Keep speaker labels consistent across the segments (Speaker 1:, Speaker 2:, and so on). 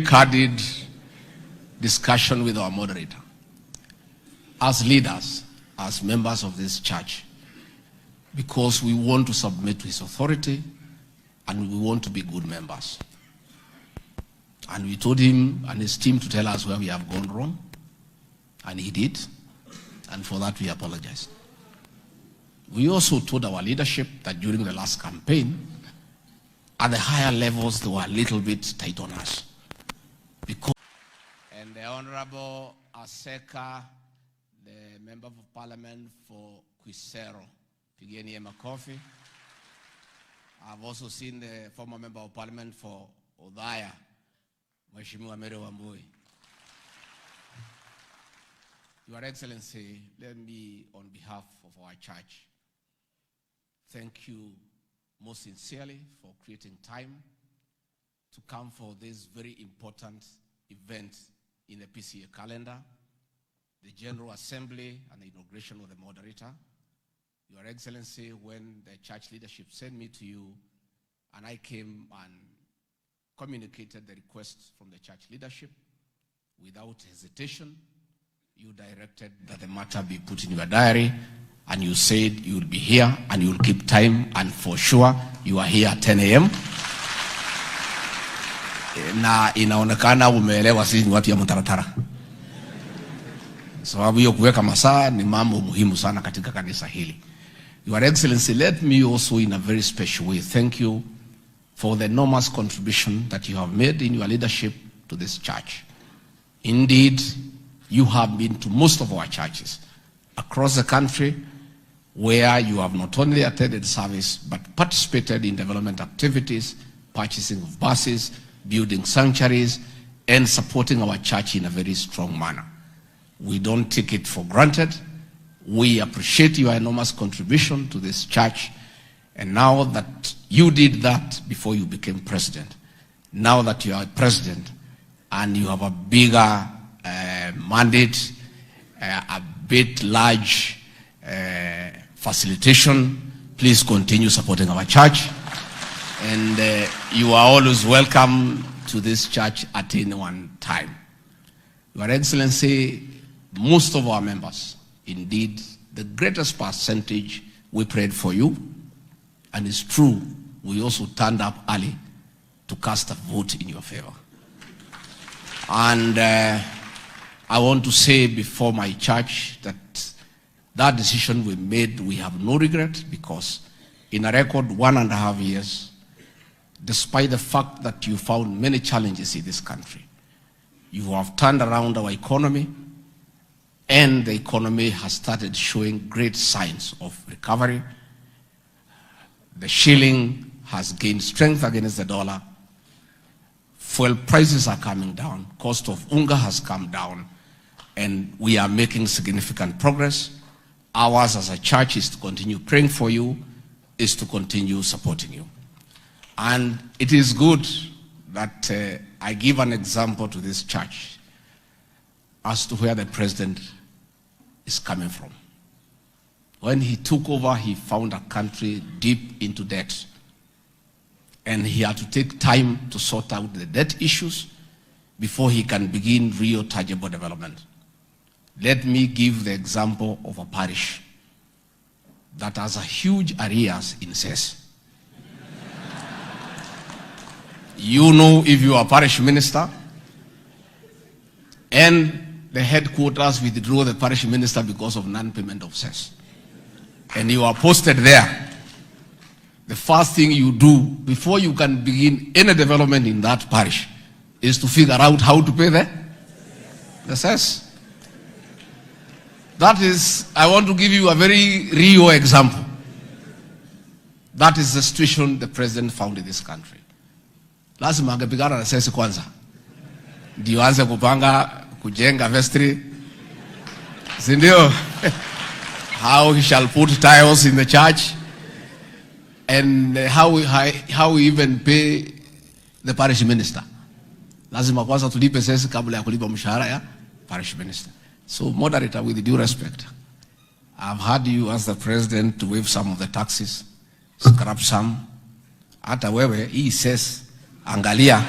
Speaker 1: candid discussion with our moderator. As leaders, as members of this church, because we want to submit to his authority and we want to be good members. And we told him and his team to tell us where we have gone wrong, and he did, and for that we apologize. We also told our leadership that during the last campaign, at the higher levels, they were a little bit tight on us. And the Honorable Aseka, the Member of Parliament for Pcea, pigeni makofi. I've also seen the former Member of Parliament for Odaya, Mheshimiwa Mary Wambui. Your Excellency, let me, on behalf of our church, thank you most sincerely for creating time to come for this very important event in the Pcea calendar, the General Assembly and the inauguration of the moderator. Your Excellency, when the church leadership sent me to you and I came and communicated the request from the church leadership, without hesitation, you directed that the matter be put in your diary, and you said you will be here and you will keep time, and for sure you are here at 10 a.m. Na inaonekana umeelewa sisi ni watu ya mtaratara. Sababu hiyo kuweka masaa ni mambo muhimu sana katika kanisa hili. Your Excellency, let me also in a very special way thank you for the enormous contribution that you have made in your leadership to this church. Indeed, you have been to most of our churches across the country where you have not only attended service but participated in development activities, purchasing of buses, building sanctuaries, and supporting our church in a very strong manner. We don't take it for granted. We appreciate your enormous contribution to this church. And now that you did that before you became president, now that you are president and you have a bigger mandate, a bit large facilitation, please continue supporting our church. And you are always welcome to this church at any one time. Your Excellency, most of our members, indeed, the greatest percentage, we prayed for you. And it's true, we also turned up early to cast a vote in your favor. And I want to say before my church that that decision we made, we have no regret, because in a record 1.5 years, despite the fact that you found many challenges in this country, you have turned around our economy, and the economy has started showing great signs of recovery. The shilling has gained strength against the dollar. Fuel prices are coming down. Cost of unga has come down. And we are making significant progress. Ours as a church is to continue praying for you, is to continue supporting you. And it is good that I give an example to this church as to where the president is coming from. When he took over, he found a country deep into debt. And he had to take time to sort out the debt issues before he can begin real tangible development. Let me give the example of a parish that has a huge arrears in Cess. You know, if you are a parish minister and the headquarters withdraw the parish minister because of non-payment of Cess, and you are posted there, the first thing you do before you can begin any development in that parish is to figure out how to pay the Cess. That is, I want to give you a very real example. That is the situation the president found in this country. Lazima angepigana na Cess kwanza, ndio aanze kupanga kujenga vestry, si ndio? How he shall put tiles in the church, and how we even pay the parish minister. Lazima kwanza tulipe Cess kabla ya kulipa mshahara ya parish minister. So, moderator, with due respect, I've heard you as the president to waive some of the taxes, scrap some. Hata Wewe, he says, angalia.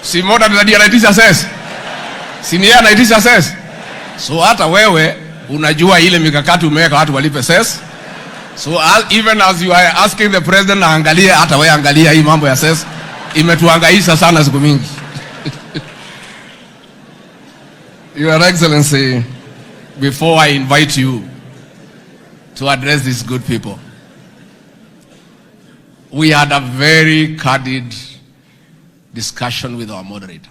Speaker 1: Si moderator ndiye anaitisha Cess. Si ni yeye anaitisha Cess. So hata wewe unajua ile mikakati umeweka watu walipe Cess. So even as you are asking the president angalie, hata wewe angalia hii mambo ya Cess. Imetuhangaisha sana siku mingi. Your Excellency, before I invite you to address these good people, we had a very candid discussion with our moderator.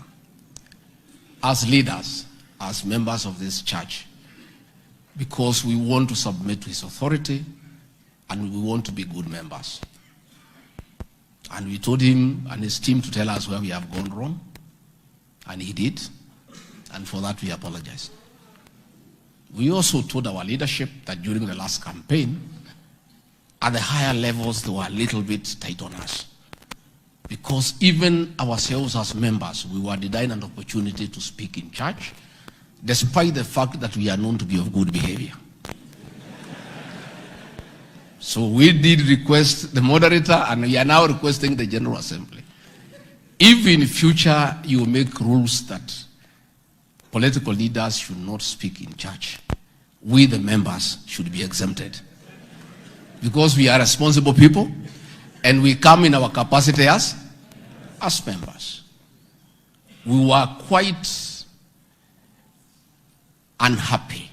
Speaker 1: As leaders, as members of this church, because we want to submit to his authority and we want to be good members. And we told him and his team to tell us where we have gone wrong, and he did, and for that we apologize. We also told our leadership that during the last campaign, at the higher levels, they were a little bit tight on us. Because even ourselves as members, we were denied an opportunity to speak in church, despite the fact that we are known to be of good behavior. So we did request the moderator, and we are now requesting the General Assembly. If in future you make rules that political leaders should not speak in church, we the members should be exempted. Because we are responsible people, and we come in our capacity as members. We were quite unhappy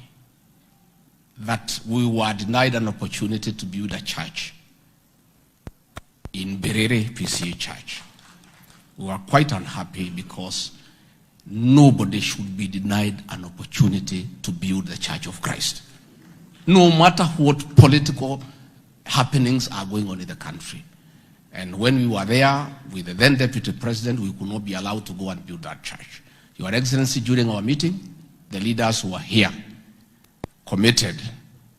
Speaker 1: that we were denied an opportunity to build a church in Berere Pcea Church. We were quite unhappy because nobody should be denied an opportunity to build the Church of Christ. No matter what political happenings are going on in the country. And when we were there with the then Deputy President, we could not be allowed to go and build that church. Your Excellency, during our meeting, the leaders who were here committed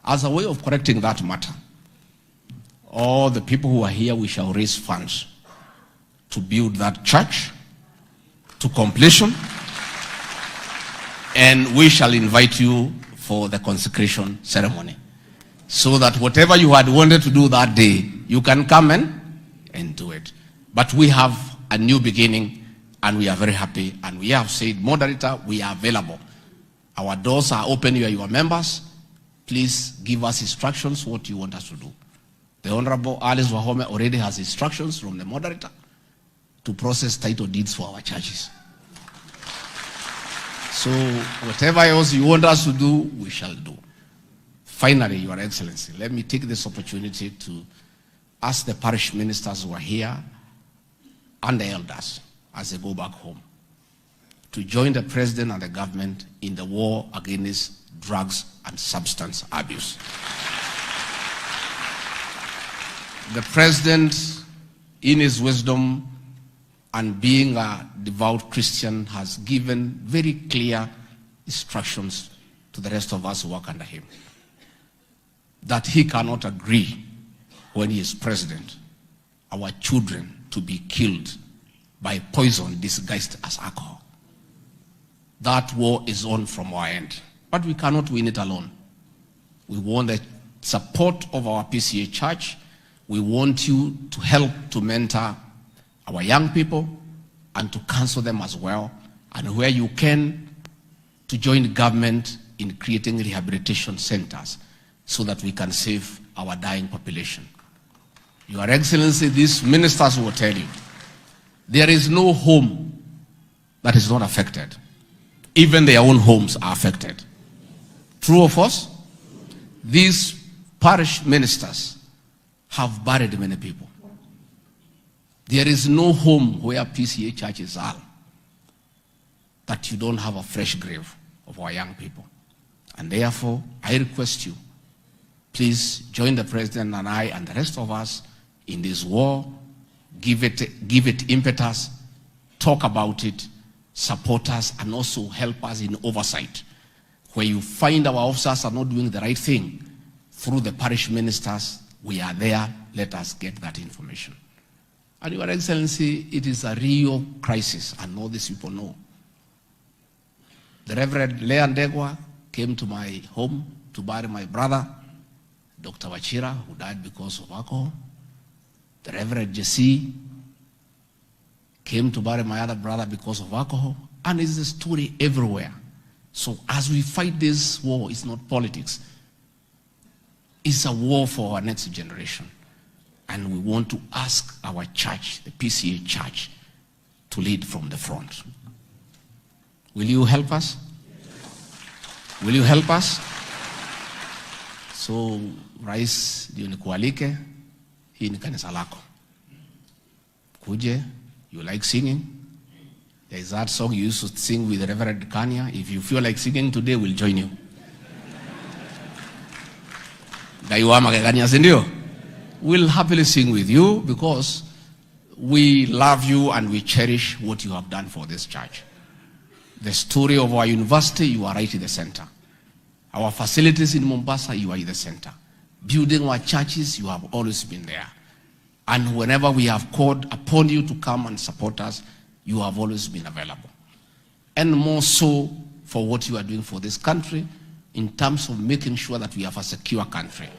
Speaker 1: as a way of correcting that matter. All the people who are here, we shall raise funds to build that church to completion, and we shall invite you for the consecration ceremony, so that whatever you had wanted to do that day, you can come and do it. But we have a new beginning, and we are very happy, and we have said, moderator, we are available. Our doors are open. You are your members. Please give us instructions what you want us to do. The Honorable Alice Wahome already has instructions from the moderator to process title deeds for our churches. So whatever else you want us to do, we shall do. Finally, Your Excellency, let me take this opportunity to ask the parish ministers who are here and the elders as they go back home to join the president and the government in the war against drugs and substance abuse. The president, in his wisdom and being a devout Christian, has given very clear instructions to the rest of us who work under him, that he cannot agree when he is president, our children to be killed by poison disguised as alcohol. That war is on from our end, but we cannot win it alone. We want the support of our Pcea church. We want you to help to mentor our young people and to counsel them as well, and where you can, to join the government in creating rehabilitation centers so that we can save our dying population. Your Excellency, these ministers will tell you, there is no home that is not affected. Even their own homes are affected. True or false? These parish ministers have buried many people. There is no home where Pcea churches are that you don't have a fresh grave of our young people. And therefore, I request you, please join the president and I and the rest of us in this war. Give it impetus, talk about it, support us, and also help us in oversight. Where you find our officers are not doing the right thing, through the parish ministers, we are there. Let us get that information. And Your Excellency, it is a real crisis, and all these people know. The Reverend Leandegwa came to my home to bury my brother, Dr. Wachira, who died because of alcohol. The Reverend Jesse came to bury my other brother because of alcohol. And it's a story everywhere. So as we fight this war, it's not politics. It's a war for our next generation. And we want to ask our church, the Pcea church, to lead from the front. Will you help us? Will you help us? So, Rais, ndio nikualike, hii ni kanisa lako. Kuje, you like singing? There is that song you used to sing with Reverend Kanya. If you feel like singing today, we'll join you. We'll happily sing with you because we love you and we cherish what you have done for this church. The story of our university, you are right in the center. Our facilities in Mombasa, you are in the center. Building our churches, you have always been there. And whenever we have called upon you to come and support us, you have always been available. And more so for what you are doing for this country in terms of making sure that we have a secure country.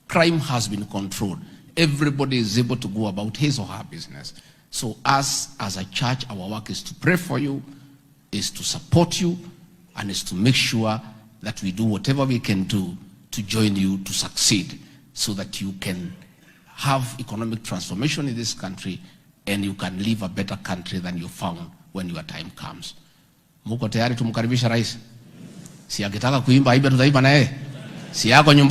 Speaker 1: Crime has been controlled. Everybody is able to go about his or her business. So us as a church, our work is to pray for you, is to support you, and is to make sure that we do whatever we can do to join you to succeed so that you can have economic transformation in this country and you can live a better country than you found when your time comes. Muko tayari tumkaribisha rais? Si akitaka kuimba ibe tutaiba na yeye. Si yako nyumba